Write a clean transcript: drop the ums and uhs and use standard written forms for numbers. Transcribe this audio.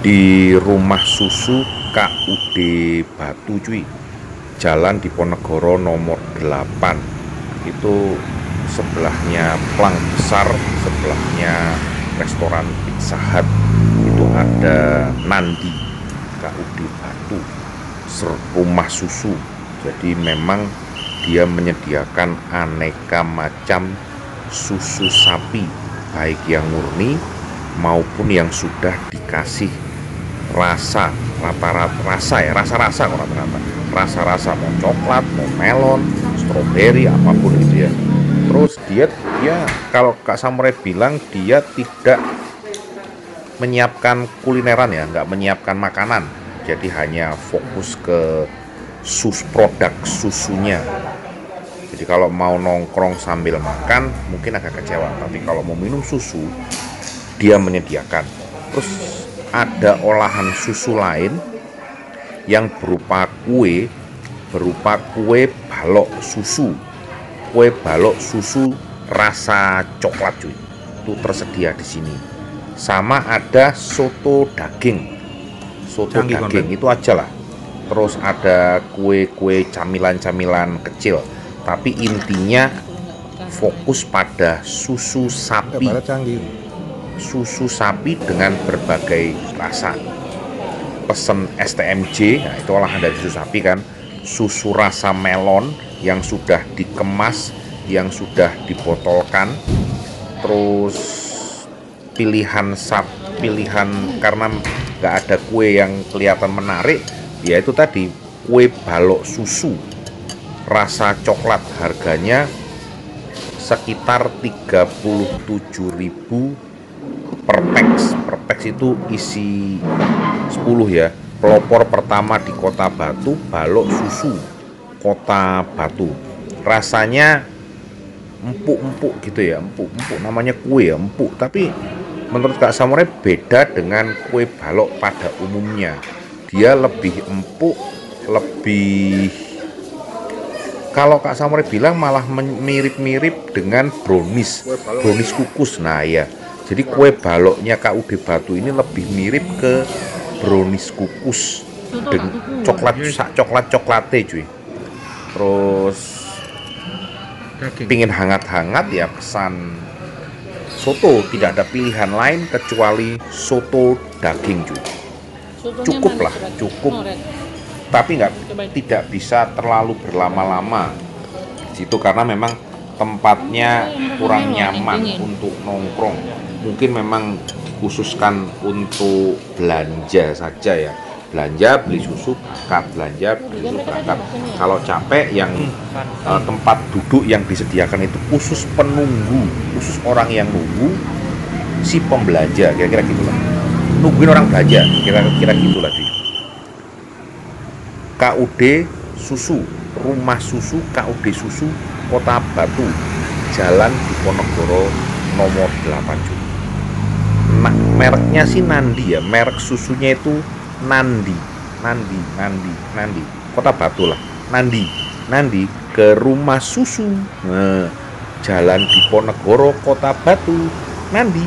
di rumah susu KUD Batu cuy, Jalan Diponegoro nomor 8. Itu sebelahnya Plang Besar, sebelahnya restoran Pizza Hut. Itu ada Nandi KUD Batu, rumah susu. Jadi memang dia menyediakan aneka macam susu sapi, baik yang murni maupun yang sudah dikasih rasa, rasa-rasa kok rata-rata rasa-rasa, mau coklat, mau melon, stroberi, apapun gitu ya. Terus dia kalau Kak Samurai bilang dia tidak menyiapkan kulineran ya, nggak menyiapkan makanan, jadi hanya fokus ke produk susunya. Jadi kalau mau nongkrong sambil makan mungkin agak kecewa, tapi kalau mau minum susu dia menyediakan. Terus ada olahan susu lain yang berupa kue balok susu. Kue balok susu rasa coklat cuy. Itu tersedia di sini. Sama ada soto daging. Soto Canggih daging konten. itu aja lah. Terus ada kue-kue camilan-camilan kecil. Tapi intinya fokus pada susu sapi. Susu sapi dengan berbagai rasa. Pesen STMJ, nah itu olahan dari susu sapi kan. Susu rasa melon yang sudah dikemas, yang sudah dibotolkan. Terus pilihan karena nggak ada kue yang kelihatan menarik, yaitu tadi kue balok susu rasa coklat, harganya sekitar 37.000 per packs. Per packs itu isi 10 ya. Pelopor pertama di Kota Batu, balok susu Kota Batu. Rasanya empuk-empuk gitu ya, empuk namanya kue ya, empuk. Tapi menurut Kak Samurai beda dengan kue balok pada umumnya. Dia lebih empuk, lebih, kalau Kak Samurai bilang malah mirip-mirip dengan brownies kukus. Nah ya, jadi kue baloknya KUD Batu ini lebih mirip ke brownies kukus dengan coklatnya cuy. Terus pingin hangat-hangat ya pesan soto, tidak ada pilihan lain kecuali soto daging cuy. Cukup lah, cukup. Tapi tidak bisa terlalu berlama-lama di situ karena memang tempatnya kurang nyaman untuk nongkrong. Mungkin memang dikhususkan untuk belanja saja ya, belanja beli susu berangkat, belanja beli susu berangkat. Kalau capek yang tempat duduk yang disediakan itu khusus penunggu, khusus orang yang nunggu si pembelanja, kira-kira gitulah, nungguin orang belanja, kira-kira gitulah sih. KUD Susu, rumah susu KUD Susu Kota Batu, Jalan Diponegoro nomor 8 cuy. Nah, mereknya sih Nandi ya, merek susunya itu Nandi, Kota Batu lah, Nandi ke rumah susu. Nah, Jalan Diponegoro Kota Batu, Nandi.